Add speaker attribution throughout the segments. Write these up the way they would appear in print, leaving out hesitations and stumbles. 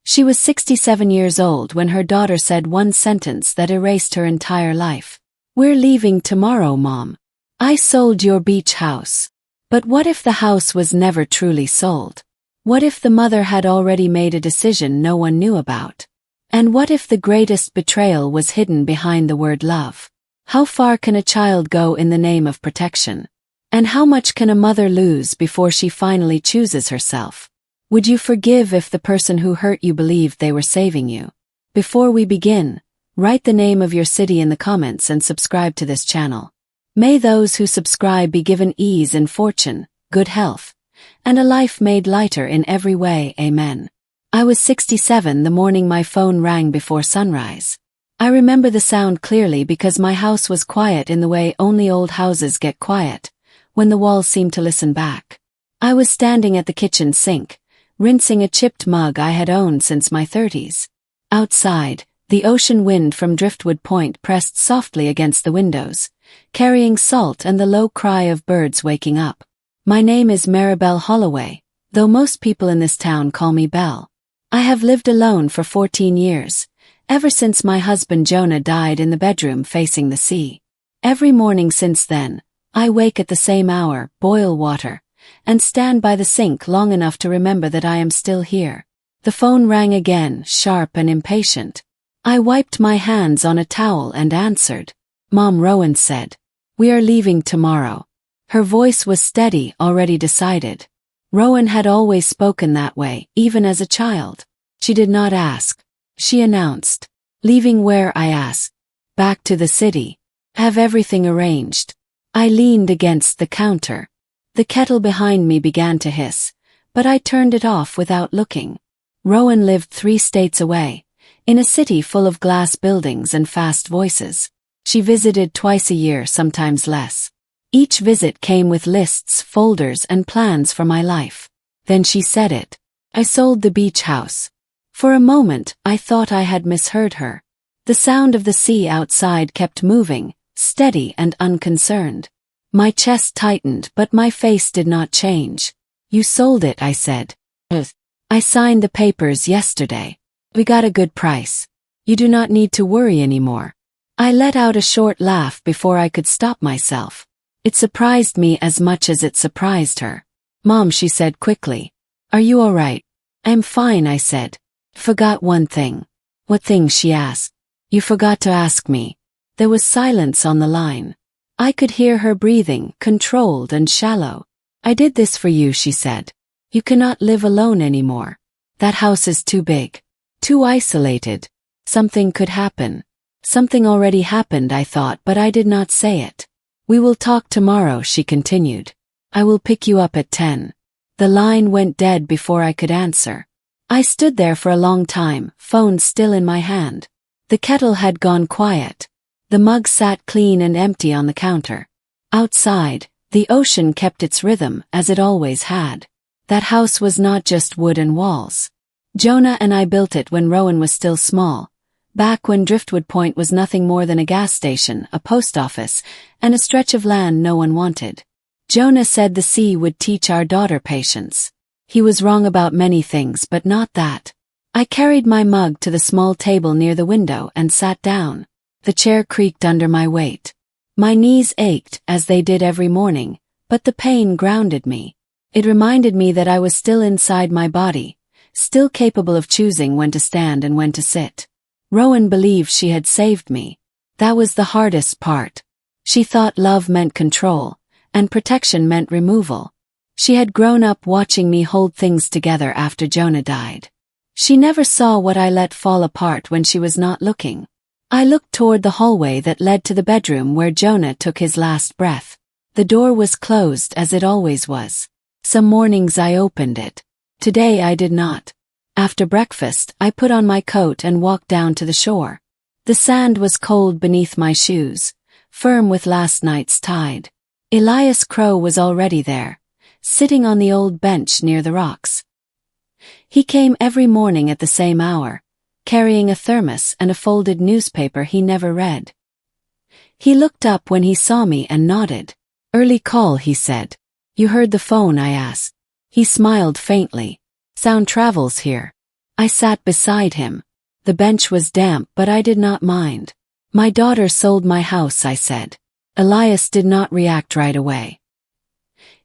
Speaker 1: She was 67 years old when her daughter said one sentence that erased her entire life. "We're leaving tomorrow, Mom. I sold your beach house." But what if the house was never truly sold? What if the mother had already made a decision no one knew about? And what if the greatest betrayal was hidden behind the word love? How far can a child go in the name of protection? And how much can a mother lose before she finally chooses herself? Would you forgive if the person who hurt you believed they were saving you? Before we begin, write the name of your city in the comments and subscribe to this channel. May those who subscribe be given ease in fortune, good health, and a life made lighter in every way. Amen. I was 67 the morning my phone rang before sunrise. I remember the sound clearly because my house was quiet in the way only old houses get quiet, when the walls seemed to listen back. I was standing at the kitchen sink, rinsing a chipped mug I had owned since my 30s. Outside, the ocean wind from Driftwood Point pressed softly against the windows, carrying salt and the low cry of birds waking up. My name is Maribel Holloway, though most people in this town call me Belle. I have lived alone for 14 years, ever since my husband Jonah died in the bedroom facing the sea. Every morning since then, I wake at the same hour, boil water, and stand by the sink long enough to remember that I am still here. The phone rang again, sharp and impatient. I wiped my hands on a towel and answered. "Mom," Rowan said. "We are leaving tomorrow." Her voice was steady, already decided. Rowan had always spoken that way, even as a child. She did not ask. She announced. "Leaving where?" I asked. "Back to the city. Have everything arranged." I leaned against the counter. The kettle behind me began to hiss, but I turned it off without looking. Rowan lived 3 states away, in a city full of glass buildings and fast voices. She visited twice a year, sometimes less. Each visit came with lists, folders, and plans for my life. Then she said it. "I sold the beach house." For a moment, I thought I had misheard her. The sound of the sea outside kept moving, steady and unconcerned. My chest tightened, but my face did not change. "You sold it," I said. "I signed the papers yesterday. We got a good price. You do not need to worry anymore." I let out a short laugh before I could stop myself. It surprised me as much as it surprised her. "Mom," she said quickly. "Are you all right?" "I'm fine," I said. "Forgot one thing." "What thing?" she asked. "You forgot to ask me." There was silence on the line. I could hear her breathing, controlled and shallow. "I did this for you," she said. "You cannot live alone anymore. That house is too big. Too isolated. Something could happen." Something already happened, I thought, but I did not say it. "We will talk tomorrow," she continued. "I will pick you up at 10. The line went dead before I could answer. I stood there for a long time, phone still in my hand. The kettle had gone quiet. The mug sat clean and empty on the counter. Outside, the ocean kept its rhythm, as it always had. That house was not just wood and walls. Jonah and I built it when Rowan was still small, back when Driftwood Point was nothing more than a gas station, a post office, and a stretch of land no one wanted. Jonah said the sea would teach our daughter patience. He was wrong about many things, but not that. I carried my mug to the small table near the window and sat down. The chair creaked under my weight. My knees ached, as they did every morning, but the pain grounded me. It reminded me that I was still inside my body, still capable of choosing when to stand and when to sit. Rowan believed she had saved me. That was the hardest part. She thought love meant control, and protection meant removal. She had grown up watching me hold things together after Jonah died. She never saw what I let fall apart when she was not looking. I looked toward the hallway that led to the bedroom where Jonah took his last breath. The door was closed, as it always was. Some mornings I opened it. Today I did not. After breakfast, I put on my coat and walked down to the shore. The sand was cold beneath my shoes, firm with last night's tide. Elias Crow was already there, sitting on the old bench near the rocks. He came every morning at the same hour, carrying a thermos and a folded newspaper he never read. He looked up when he saw me and nodded. "Early call," he said. "You heard the phone?" I asked. He smiled faintly. "Sound travels here." I sat beside him. The bench was damp, but I did not mind. My daughter sold my house, I said. Elias did not react right away.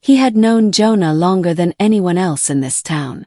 Speaker 1: He had known Jonah longer than anyone else in this town.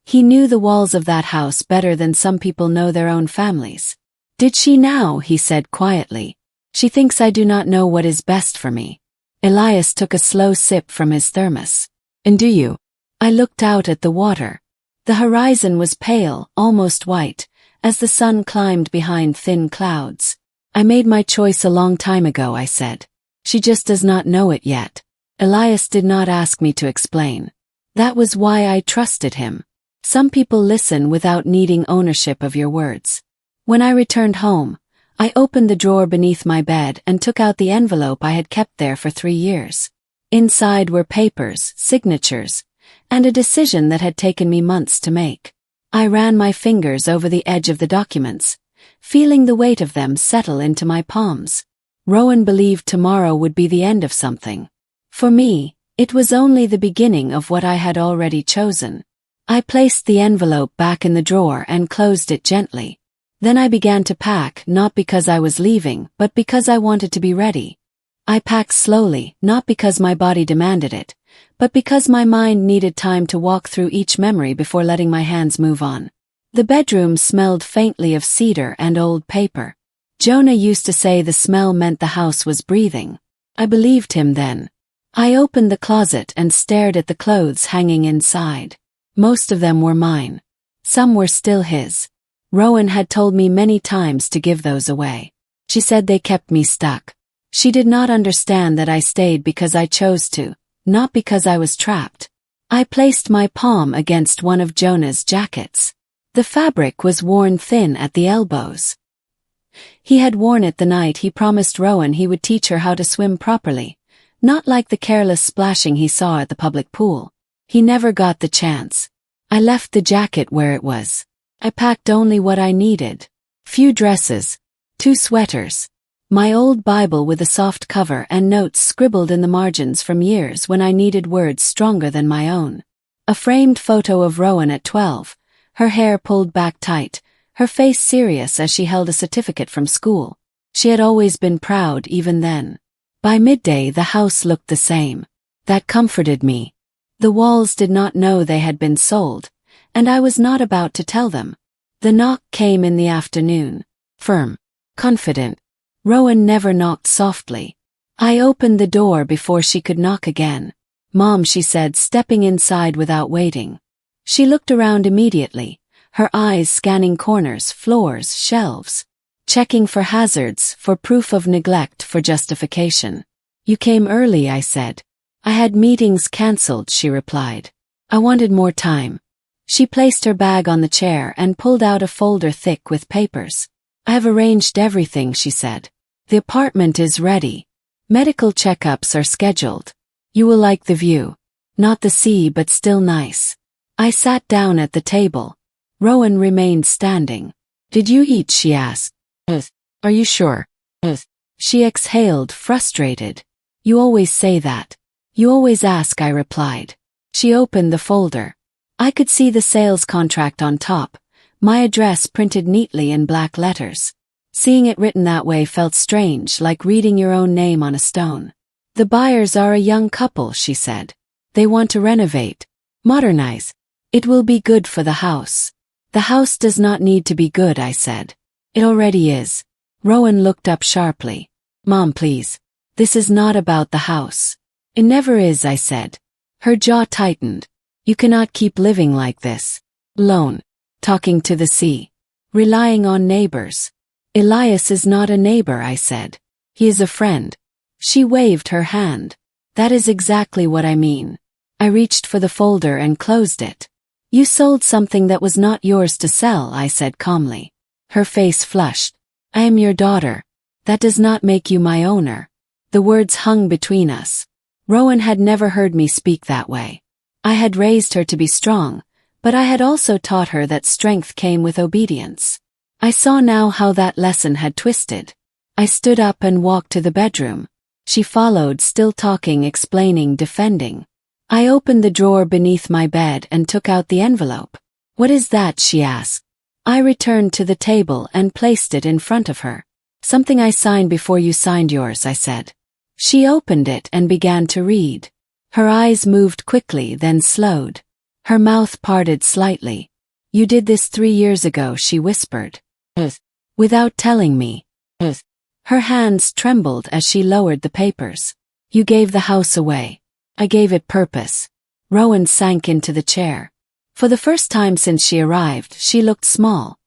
Speaker 1: He knew the walls of that house better than some people know their own families. Did she now? He said quietly. She thinks I do not know what is best for me. Elias took a slow sip from his thermos. And do you? I looked out at the water. The horizon was pale, almost white, as the sun climbed behind thin clouds. I made my choice a long time ago, I said. She just does not know it yet. Elias did not ask me to explain. That was why I trusted him. Some people listen without needing ownership of your words. When I returned home, I opened the drawer beneath my bed and took out the envelope I had kept there for 3 years. Inside were papers, signatures, and a decision that had taken me months to make. I ran my fingers over the edge of the documents, feeling the weight of them settle into my palms. Rowan believed tomorrow would be the end of something. For me, it was only the beginning of what I had already chosen. I placed the envelope back in the drawer and closed it gently. Then I began to pack, not because I was leaving, but because I wanted to be ready. I packed slowly, not because my body demanded it, but because my mind needed time to walk through each memory before letting my hands move on. The bedroom smelled faintly of cedar and old paper. Jonah used to say the smell meant the house was breathing. I believed him then. I opened the closet and stared at the clothes hanging inside. Most of them were mine. Some were still his. Rowan had told me many times to give those away. She said they kept me stuck. She did not understand that I stayed because I chose to, not because I was trapped. I placed my palm against one of Jonah's jackets. The fabric was worn thin at the elbows. He had worn it the night he promised Rowan he would teach her how to swim properly, not like the careless splashing he saw at the public pool. He never got the chance. I left the jacket where it was. I packed only what I needed. Few dresses, 2 sweaters, my old Bible with a soft cover and notes scribbled in the margins from years when I needed words stronger than my own. A framed photo of Rowan at 12, her hair pulled back tight, her face serious as she held a certificate from school. She had always been proud even then. By midday the house looked the same. That comforted me. The walls did not know they had been sold, and I was not about to tell them. The knock came in the afternoon. Firm. Confident. Rowan never knocked softly. I opened the door before she could knock again. Mom, she said, stepping inside without waiting. She looked around immediately, her eyes scanning corners, floors, shelves, checking for hazards, for proof of neglect, for justification. You came early, I said. I had meetings cancelled, she replied. I wanted more time. She placed her bag on the chair and pulled out a folder thick with papers. I have arranged everything, she said. The apartment is ready. Medical checkups are scheduled. You will like the view. Not the sea, but still nice. I sat down at the table. Rowan remained standing. Did you eat? She asked. Are you sure? She exhaled, frustrated. You always say that. You always ask, I replied. She opened the folder. I could see the sales contract on top, my address printed neatly in black letters. Seeing it written that way felt strange, like reading your own name on a stone. The buyers are a young couple, she said. They want to renovate, modernize. It will be good for the house. The house does not need to be good, I said. It already is. Rowan looked up sharply. Mom, please. This is not about the house. It never is, I said. Her jaw tightened. You cannot keep living like this. Alone. Talking to the sea. Relying on neighbors. Elias is not a neighbor, I said. He is a friend. She waved her hand. That is exactly what I mean. I reached for the folder and closed it. You sold something that was not yours to sell, I said calmly. Her face flushed. I am your daughter. That does not make you my owner. The words hung between us. Rowan had never heard me speak that way. I had raised her to be strong, but I had also taught her that strength came with obedience. I saw now how that lesson had twisted. I stood up and walked to the bedroom. She followed, still talking, explaining, defending. I opened the drawer beneath my bed and took out the envelope. What is that? She asked. I returned to the table and placed it in front of her. Something I signed before you signed yours, I said. She opened it and began to read. Her eyes moved quickly, then slowed. Her mouth parted slightly. You did this 3 years ago, she whispered. Without telling me. Her hands trembled as she lowered the papers. You gave the house away. I gave it purpose. Rowan sank into the chair. For the first time since she arrived, she looked small.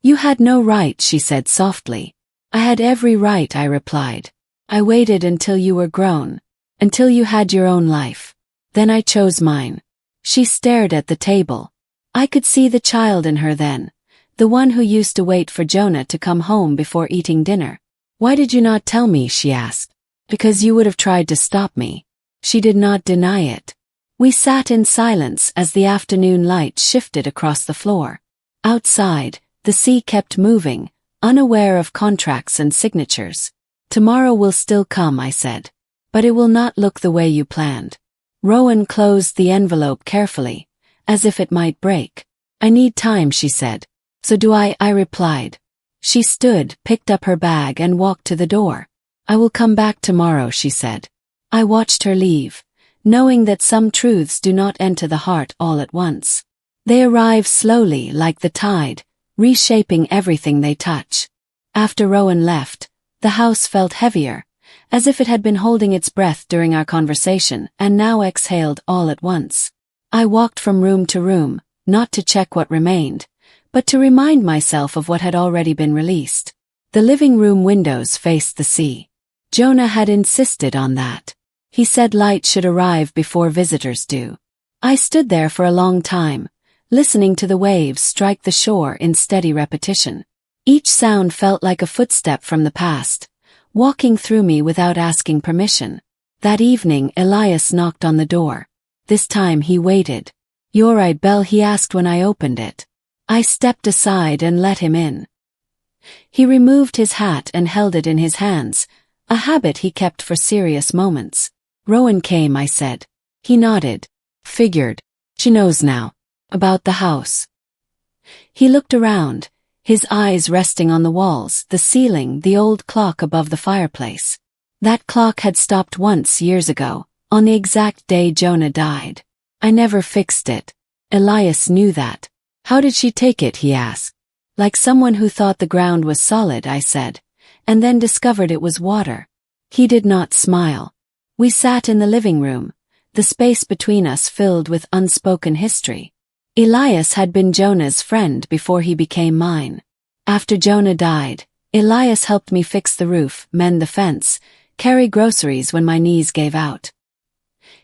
Speaker 1: You had no right, she said softly. I had every right, I replied. I waited until you were grown. Until you had your own life. Then I chose mine. She stared at the table. I could see the child in her then. The one who used to wait for Jonah to come home before eating dinner. Why did you not tell me? She asked. Because you would have tried to stop me. She did not deny it. We sat in silence as the afternoon light shifted across the floor. Outside, the sea kept moving, unaware of contracts and signatures. Tomorrow will still come, I said. But it will not look the way you planned. Rowan closed the envelope carefully, as if it might break. I need time, she said. So do I replied. She stood, picked up her bag and walked to the door. I will come back tomorrow, she said. I watched her leave, knowing that some truths do not enter the heart all at once. They arrive slowly like the tide, reshaping everything they touch. After Rowan left, the house felt heavier, as if it had been holding its breath during our conversation and now exhaled all at once. I walked from room to room, not to check what remained, but to remind myself of what had already been released. The living room windows faced the sea. Jonah had insisted on that. He said light should arrive before visitors do. I stood there for a long time, listening to the waves strike the shore in steady repetition. Each sound felt like a footstep from the past, walking through me without asking permission. That evening Elias knocked on the door. This time he waited. You all right, Belle? He asked when I opened it. I stepped aside and let him in. He removed his hat and held it in his hands, a habit he kept for serious moments. Rowan came, I said. He nodded. Figured. She knows now. About the house. He looked around, his eyes resting on the walls, the ceiling, the old clock above the fireplace. That clock had stopped once years ago, on the exact day Jonah died. I never fixed it. Elias knew that. How did she take it? He asked. Like someone who thought the ground was solid, I said, and then discovered it was water. He did not smile. We sat in the living room, the space between us filled with unspoken history. Elias had been Jonah's friend before he became mine. After Jonah died, Elias helped me fix the roof, mend the fence, carry groceries when my knees gave out.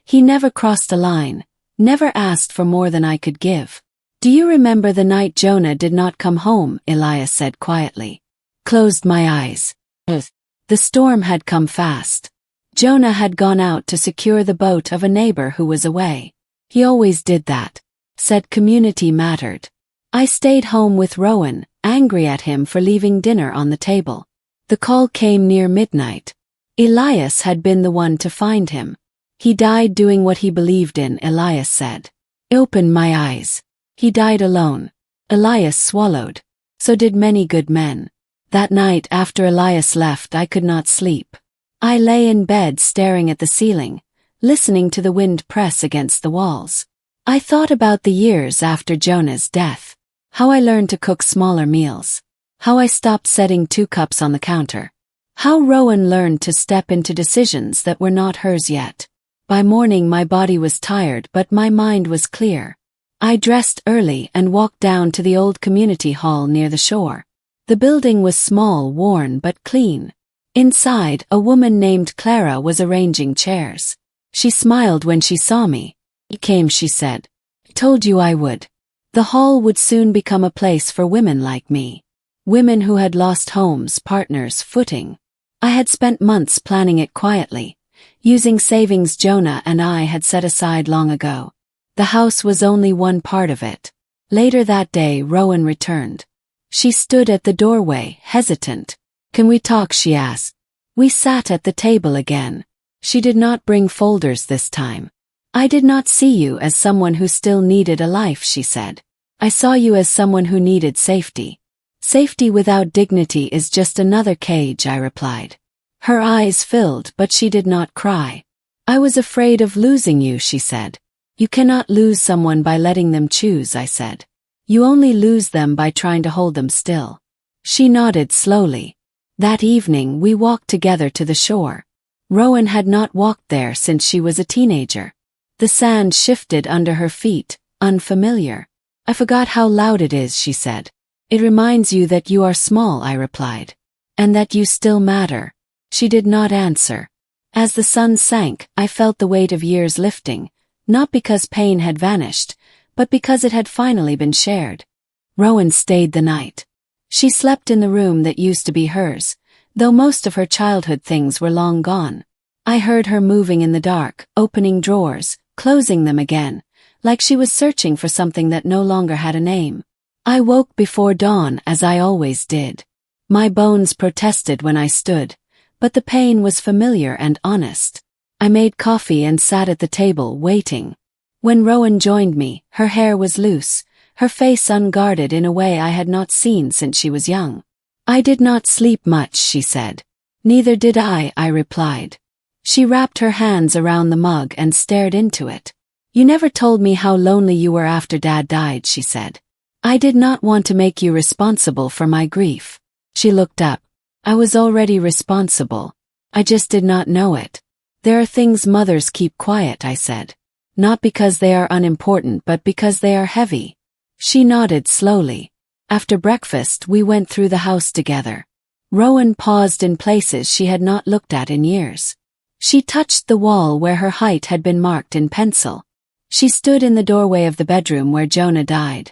Speaker 1: He never crossed a line, never asked for more than I could give. Do you remember the night Jonah did not come home? Elias said quietly. Closed my eyes. The storm had come fast. Jonah had gone out to secure the boat of a neighbor who was away. He always did that. Said community mattered. I stayed home with Rowan, angry at him for leaving dinner on the table. The call came near midnight. Elias had been the one to find him. He died doing what he believed in, Elias said. I opened my eyes. He died alone. Elias swallowed. So did many good men. That night after Elias left, I could not sleep. I lay in bed staring at the ceiling, listening to the wind press against the walls. I thought about the years after Jonah's death. How I learned to cook smaller meals. How I stopped setting 2 cups on the counter. How Rowan learned to step into decisions that were not hers yet. By morning my body was tired but my mind was clear. I dressed early and walked down to the old community hall near the shore. The building was small, worn but clean. Inside, a woman named Clara was arranging chairs. She smiled when she saw me. "You came," she said. "I told you I would." The hall would soon become a place for women like me. Women who had lost homes, partners, footing. I had spent months planning it quietly, using savings Jonah and I had set aside long ago. The house was only one part of it. Later that day, Rowan returned. She stood at the doorway, hesitant. "Can we talk?" she asked. We sat at the table again. She did not bring folders this time. "I did not see you as someone who still needed a life," she said. I saw you as someone who needed safety. Safety without dignity is just another cage, I replied. Her eyes filled, but she did not cry. I was afraid of losing you, she said. You cannot lose someone by letting them choose, I said. You only lose them by trying to hold them still. She nodded slowly. That evening we walked together to the shore. Rowan had not walked there since she was a teenager. The sand shifted under her feet, unfamiliar. I forgot how loud it is, she said. It reminds you that you are small, I replied. And that you still matter. She did not answer. As the sun sank, I felt the weight of years lifting, not because pain had vanished, but because it had finally been shared. Rowan stayed the night. She slept in the room that used to be hers, though most of her childhood things were long gone. I heard her moving in the dark, opening drawers, closing them again, like she was searching for something that no longer had a name. I woke before dawn, as I always did. My bones protested when I stood, but the pain was familiar and honest. I made coffee and sat at the table, waiting. When Rowan joined me, her hair was loose, her face unguarded in a way I had not seen since she was young. I did not sleep much, she said. Neither did I replied. She wrapped her hands around the mug and stared into it. You never told me how lonely you were after Dad died, she said. I did not want to make you responsible for my grief. She looked up. I was already responsible. I just did not know it. There are things mothers keep quiet, I said. Not because they are unimportant, but because they are heavy. She nodded slowly. After breakfast, we went through the house together. Rowan paused in places she had not looked at in years. She touched the wall where her height had been marked in pencil. She stood in the doorway of the bedroom where Jonah died,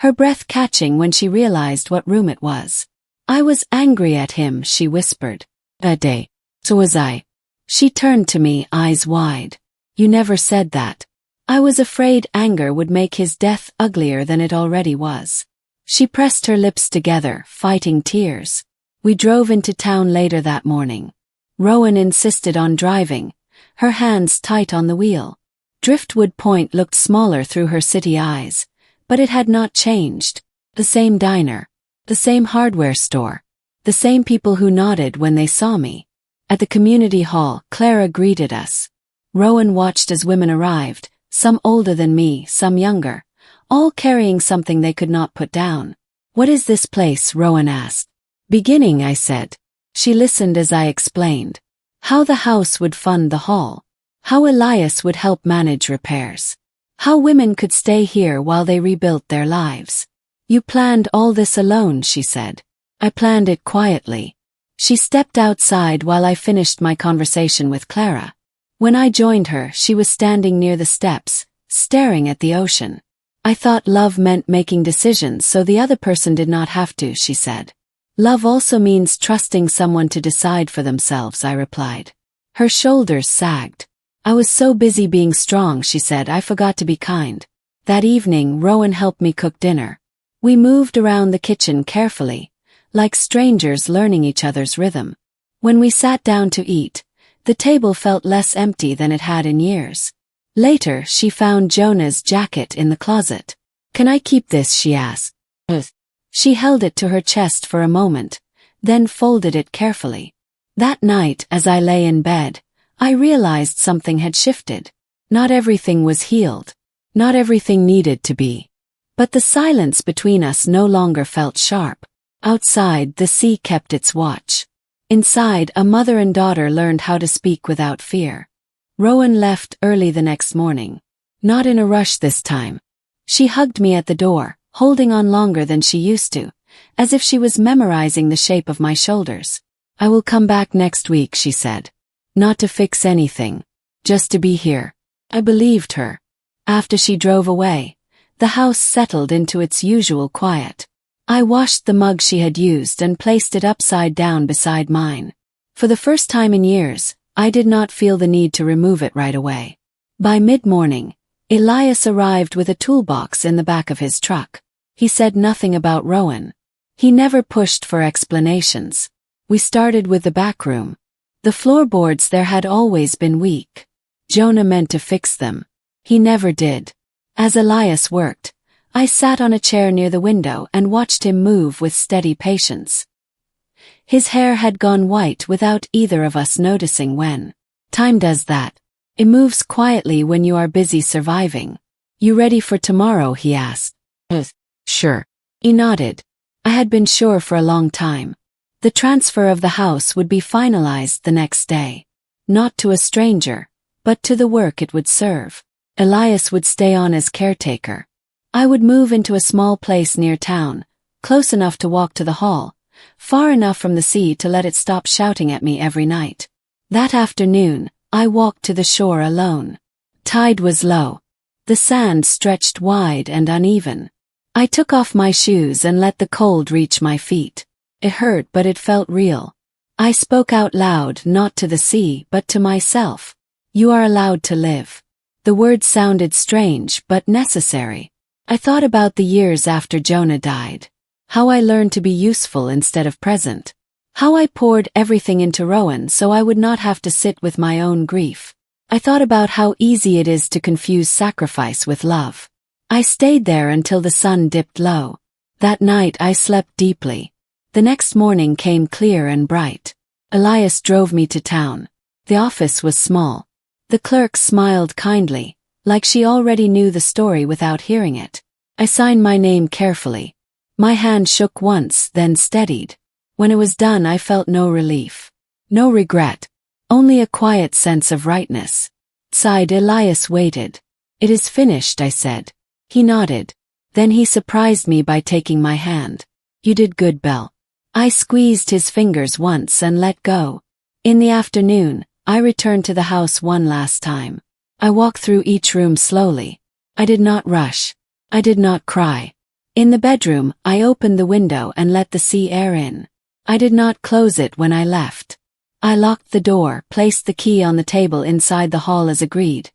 Speaker 1: her breath catching when she realized what room it was. I was angry at him, she whispered. That day. So was I. She turned to me, eyes wide. You never said that. I was afraid anger would make his death uglier than it already was. She pressed her lips together, fighting tears. We drove into town later that morning. Rowan insisted on driving, her hands tight on the wheel. Driftwood Point looked smaller through her city eyes, but it had not changed. The same diner, the same hardware store, the same people who nodded when they saw me. At the community hall, Clara greeted us. Rowan watched as women arrived, some older than me, some younger, all carrying something they could not put down. What is this place? Rowan asked. Beginning, I said. She listened as I explained. How the house would fund the hall. How Elias would help manage repairs. How women could stay here while they rebuilt their lives. You planned all this alone, she said. I planned it quietly. She stepped outside while I finished my conversation with Clara. When I joined her, she was standing near the steps, staring at the ocean. I thought love meant making decisions so the other person did not have to, she said. Love also means trusting someone to decide for themselves, I replied. Her shoulders sagged. I was so busy being strong, she said, I forgot to be kind. That evening, Rowan helped me cook dinner. We moved around the kitchen carefully, like strangers learning each other's rhythm. When we sat down to eat, the table felt less empty than it had in years. Later, she found Jonah's jacket in the closet. Can I keep this? She asked. She held it to her chest for a moment, then folded it carefully. That night, as I lay in bed, I realized something had shifted. Not everything was healed. Not everything needed to be. But the silence between us no longer felt sharp. Outside, the sea kept its watch. Inside, a mother and daughter learned how to speak without fear. Rowan left early the next morning. Not in a rush this time. She hugged me at the door, holding on longer than she used to, as if she was memorizing the shape of my shoulders. I will come back next week, she said. Not to fix anything. Just to be here. I believed her. After she drove away, the house settled into its usual quiet. I washed the mug she had used and placed it upside down beside mine. For the first time in years, I did not feel the need to remove it right away. By mid-morning, Elias arrived with a toolbox in the back of his truck. He said nothing about Rowan. He never pushed for explanations. We started with the back room. The floorboards there had always been weak. Jonah meant to fix them. He never did. As Elias worked, I sat on a chair near the window and watched him move with steady patience. His hair had gone white without either of us noticing when. Time does that. It moves quietly when you are busy surviving. You ready for tomorrow? He asked. Sure. He nodded. I had been sure for a long time. The transfer of the house would be finalized the next day. Not to a stranger, but to the work it would serve. Elias would stay on as caretaker. I would move into a small place near town, close enough to walk to the hall, far enough from the sea to let it stop shouting at me every night. That afternoon, I walked to the shore alone. Tide was low. The sand stretched wide and uneven. I took off my shoes and let the cold reach my feet. It hurt, but it felt real. I spoke out loud, not to the sea, but to myself. You are allowed to live. The words sounded strange, but necessary. I thought about the years after Jonah died. How I learned to be useful instead of present. How I poured everything into Rowan so I would not have to sit with my own grief. I thought about how easy it is to confuse sacrifice with love. I stayed there until the sun dipped low. That night I slept deeply. The next morning came clear and bright. Elias drove me to town. The office was small. The clerk smiled kindly, like she already knew the story without hearing it. I signed my name carefully. My hand shook once, then steadied. When it was done, I felt no relief. No regret. Only a quiet sense of rightness. Sighed. Elias waited. It is finished, I said. He nodded. Then he surprised me by taking my hand. You did good, Belle. I squeezed his fingers once and let go. In the afternoon, I returned to the house one last time. I walked through each room slowly. I did not rush. I did not cry. In the bedroom, I opened the window and let the sea air in. I did not close it when I left. I locked the door, placed the key on the table inside the hall as agreed,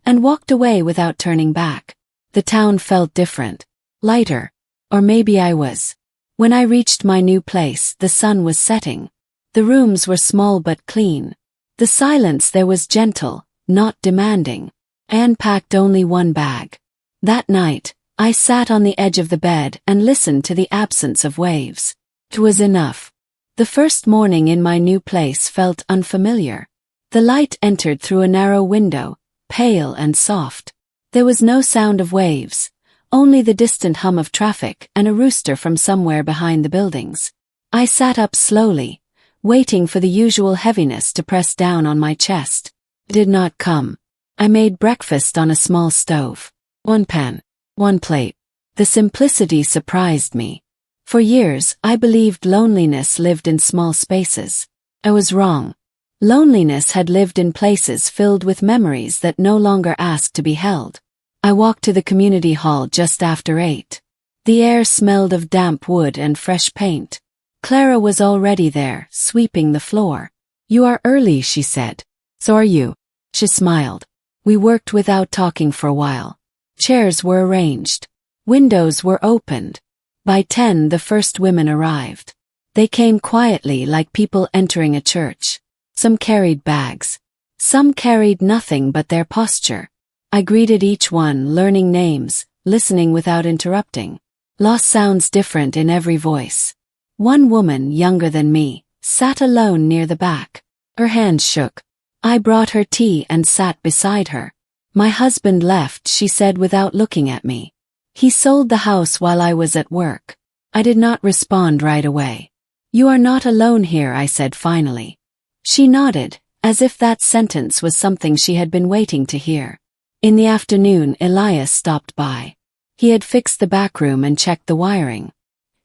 Speaker 1: and walked away without turning back. The town felt different. Lighter. Or maybe I was. When I reached my new place, the sun was setting. The rooms were small but clean. The silence there was gentle, not demanding. I unpacked only one bag. That night, I sat on the edge of the bed and listened to the absence of waves. It was enough. The first morning in my new place felt unfamiliar. The light entered through a narrow window, pale and soft. There was no sound of waves, only the distant hum of traffic and a rooster from somewhere behind the buildings. I sat up slowly, waiting for the usual heaviness to press down on my chest. It did not come. I made breakfast on a small stove. One pan, one plate. The simplicity surprised me. For years, I believed loneliness lived in small spaces. I was wrong. Loneliness had lived in places filled with memories that no longer asked to be held. I walked to the community hall just after 8. The air smelled of damp wood and fresh paint. Clara was already there, sweeping the floor. You are early, she said. So are you. She smiled. We worked without talking for a while. Chairs were arranged. Windows were opened. By 10, the first women arrived. They came quietly like people entering a church. Some carried bags. Some carried nothing but their posture. I greeted each one, learning names, listening without interrupting. Loss sounds different in every voice. One woman, younger than me, sat alone near the back. Her hands shook. I brought her tea and sat beside her. My husband left, she said without looking at me. He sold the house while I was at work. I did not respond right away. You are not alone here, I said finally. She nodded, as if that sentence was something she had been waiting to hear. In the afternoon, Elias stopped by. He had fixed the back room and checked the wiring.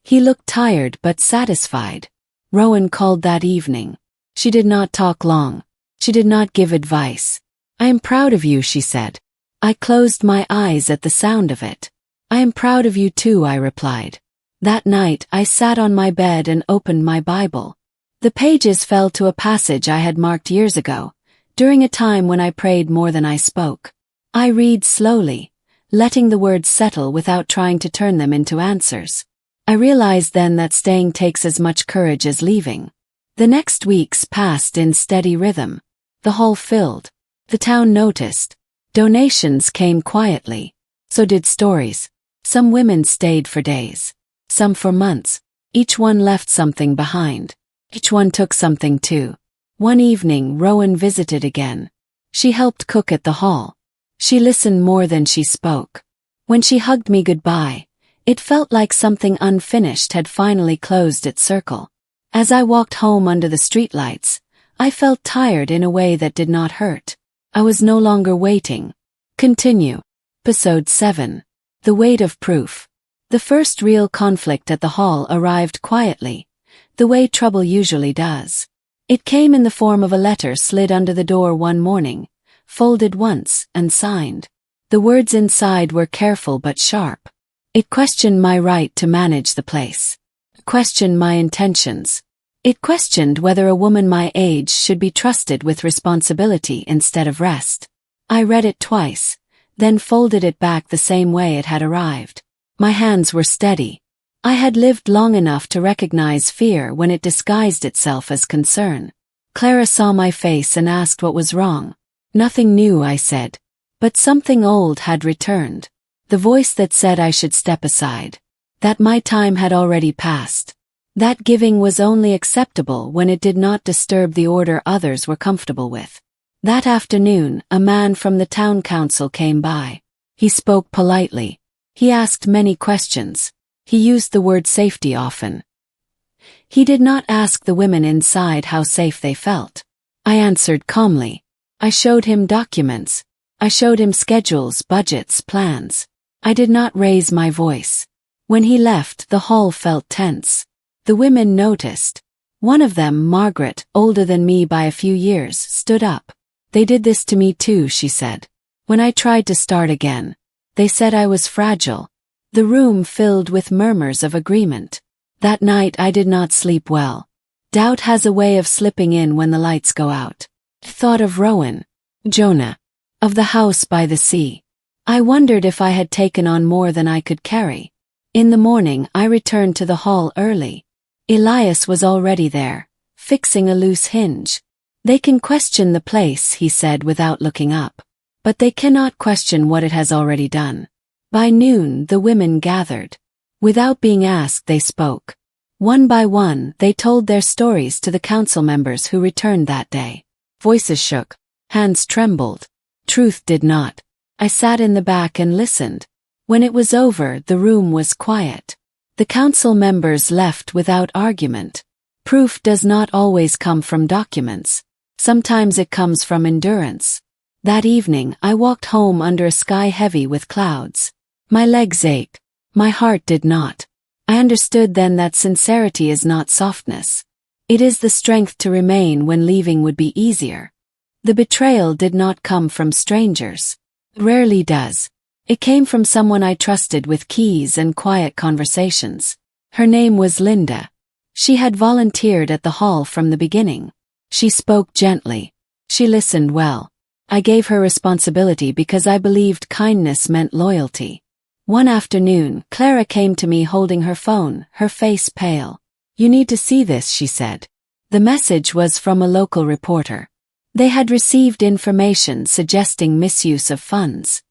Speaker 1: He looked tired but satisfied. Rowan called that evening. She did not talk long. She did not give advice. I am proud of you, she said. I closed my eyes at the sound of it. I am proud of you too, I replied. That night, I sat on my bed and opened my Bible. The pages fell to a passage I had marked years ago, during a time when I prayed more than I spoke. I read slowly, letting the words settle without trying to turn them into answers. I realized then that staying takes as much courage as leaving. The next weeks passed in steady rhythm. The hall filled. The town noticed. Donations came quietly. So did stories. Some women stayed for days. Some for months. Each one left something behind. Each one took something too. One evening, Rowan visited again. She helped cook at the hall. She listened more than she spoke. When she hugged me goodbye, it felt like something unfinished had finally closed its circle. As I walked home under the streetlights, I felt tired in a way that did not hurt. I was no longer waiting. Continue. Episode 7. The Weight of Proof. The first real conflict at the hall arrived quietly, the way trouble usually does. It came in the form of a letter slid under the door one morning, folded once and signed. The words inside were careful but sharp. It questioned my right to manage the place. It questioned my intentions. It questioned whether a woman my age should be trusted with responsibility instead of rest. I read it twice, then folded it back the same way it had arrived. My hands were steady. I had lived long enough to recognize fear when it disguised itself as concern. Clara saw my face and asked what was wrong. Nothing new, I said. But something old had returned. The voice that said I should step aside. That my time had already passed. That giving was only acceptable when it did not disturb the order others were comfortable with. That afternoon, a man from the town council came by. He spoke politely. He asked many questions. He used the word safety often. He did not ask the women inside how safe they felt. I answered calmly. I showed him documents. I showed him schedules, budgets, plans. I did not raise my voice. When he left, the hall felt tense. The women noticed. One of them, Margaret, older than me by a few years, stood up. They did this to me too, she said. When I tried to start again, they said I was fragile. The room filled with murmurs of agreement. That night I did not sleep well. Doubt has a way of slipping in when the lights go out. I thought of Rowan, Jonah, of the house by the sea. I wondered if I had taken on more than I could carry. In the morning I returned to the hall early. Elias was already there, fixing a loose hinge. They can question the place, he said without looking up. But they cannot question what it has already done. By noon the women gathered. Without being asked they spoke. One by one they told their stories to the council members who returned that day. Voices shook. Hands trembled. Truth did not. I sat in the back and listened. When it was over, the room was quiet. The council members left without argument. Proof does not always come from documents. Sometimes it comes from endurance. That evening I walked home under a sky heavy with clouds. My legs ached. My heart did not. I understood then that sincerity is not softness. It is the strength to remain when leaving would be easier. The betrayal did not come from strangers. It rarely does. It came from someone I trusted with keys and quiet conversations. Her name was Linda. She had volunteered at the hall from the beginning. She spoke gently. She listened well. I gave her responsibility because I believed kindness meant loyalty. One afternoon, Clara came to me holding her phone, her face pale. "You need to see this," she said. The message was from a local reporter. They had received information suggesting misuse of funds.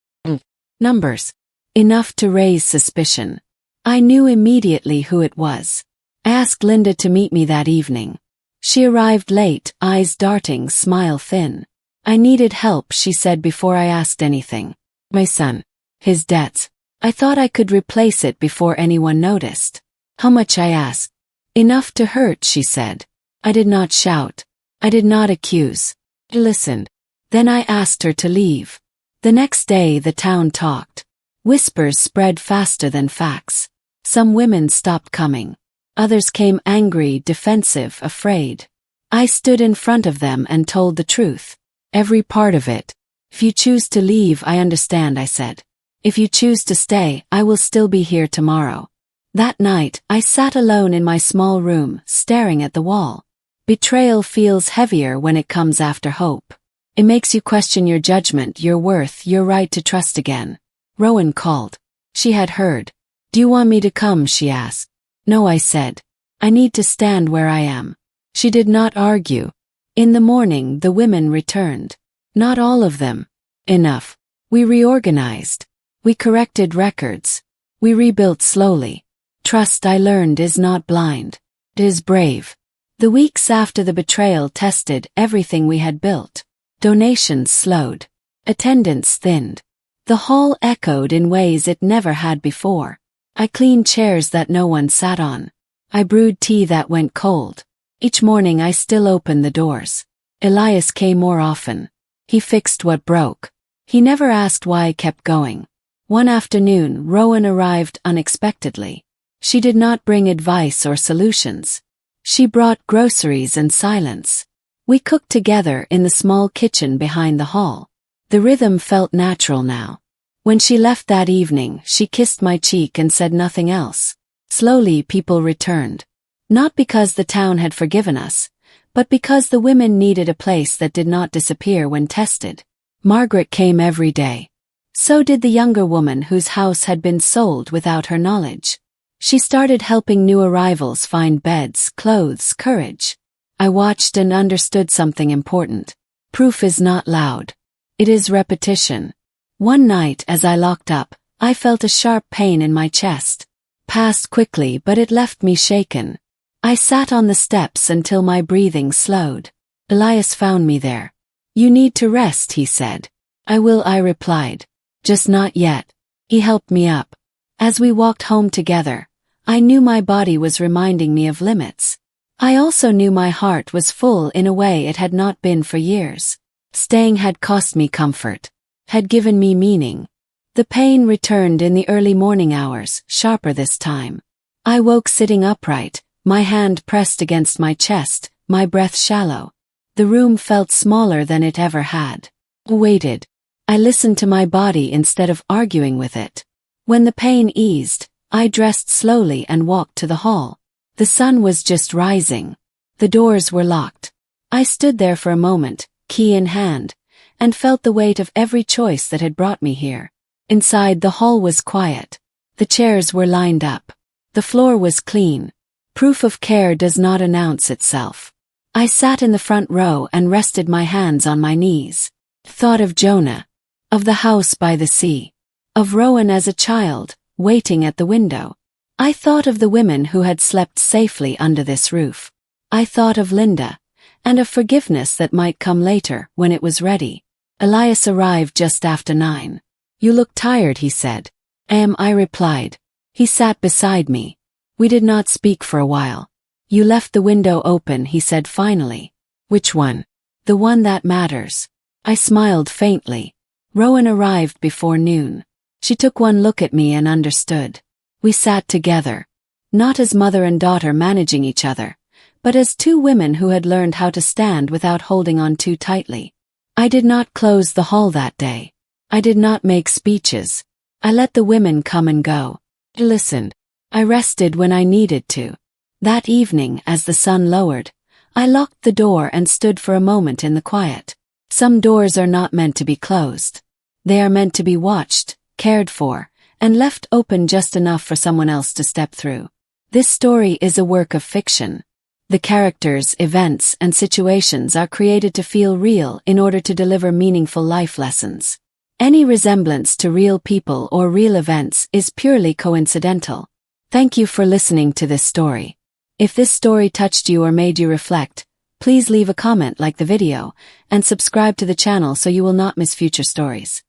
Speaker 1: Numbers. Enough to raise suspicion. I knew immediately who it was. I asked Linda to meet me that evening. She arrived late, eyes darting, smile thin. I needed help, she said before I asked anything. My son. His debts. I thought I could replace it before anyone noticed. How much, I asked. Enough to hurt, she said. I did not shout. I did not accuse. I listened. Then I asked her to leave. The next day the town talked. Whispers spread faster than facts. Some women stopped coming. Others came angry, defensive, afraid. I stood in front of them and told the truth. Every part of it. If you choose to leave, I understand, I said. If you choose to stay, I will still be here tomorrow. That night, I sat alone in my small room, staring at the wall. Betrayal feels heavier when it comes after hope. It makes you question your judgment, your worth, your right to trust again. Rowan called. She had heard. Do you want me to come, she asked. No, I said. I need to stand where I am. She did not argue. In the morning, the women returned. Not all of them. Enough. We reorganized. We corrected records. We rebuilt slowly. Trust, I learned, is not blind. It is brave. The weeks after the betrayal tested everything we had built. Donations slowed. Attendance thinned. The hall echoed in ways it never had before. I cleaned chairs that no one sat on. I brewed tea that went cold. Each morning I still opened the doors. Elias came more often. He fixed what broke. He never asked why I kept going. One afternoon, Rowan arrived unexpectedly. She did not bring advice or solutions. She brought groceries and silence. We cooked together in the small kitchen behind the hall. The rhythm felt natural now. When she left that evening, she kissed my cheek and said nothing else. Slowly, people returned. Not because the town had forgiven us, but because the women needed a place that did not disappear when tested. Margaret came every day. So did the younger woman whose house had been sold without her knowledge. She started helping new arrivals find beds, clothes, courage. I watched and understood something important. Proof is not loud. It is repetition. One night as I locked up, I felt a sharp pain in my chest. Passed quickly, but it left me shaken. I sat on the steps until my breathing slowed. Elias found me there. "You need to rest," he said. "I will," I replied. "Just not yet." He helped me up. As we walked home together, I knew my body was reminding me of limits. I also knew my heart was full in a way it had not been for years. Staying had cost me comfort, had given me meaning. The pain returned in the early morning hours, sharper this time. I woke sitting upright, my hand pressed against my chest, my breath shallow. The room felt smaller than it ever had. I waited. I listened to my body instead of arguing with it. When the pain eased, I dressed slowly and walked to the hall. The sun was just rising. The doors were locked. I stood there for a moment, key in hand, and felt the weight of every choice that had brought me here. Inside, the hall was quiet. The chairs were lined up. The floor was clean. Proof of care does not announce itself. I sat in the front row and rested my hands on my knees. Thought of Jonah, of the house by the sea, of Rowan as a child, waiting at the window. I thought of the women who had slept safely under this roof. I thought of Linda, and of forgiveness that might come later when it was ready. Elias arrived just after 9. "You look tired," he said. I replied. He sat beside me. We did not speak for a while. "You left the window open," he said finally. "Which one?" "The one that matters." I smiled faintly. Rowan arrived before noon. She took one look at me and understood. We sat together, not as mother and daughter managing each other, but as two women who had learned how to stand without holding on too tightly. I did not close the hall that day. I did not make speeches. I let the women come and go. I listened. I rested when I needed to. That evening, as the sun lowered, I locked the door and stood for a moment in the quiet. Some doors are not meant to be closed. They are meant to be watched, cared for, and left open just enough for someone else to step through. This story is a work of fiction. The characters, events, and situations are created to feel real in order to deliver meaningful life lessons. Any resemblance to real people or real events is purely coincidental. Thank you for listening to this story. If this story touched you or made you reflect, please leave a comment, like the video, and subscribe to the channel so you will not miss future stories.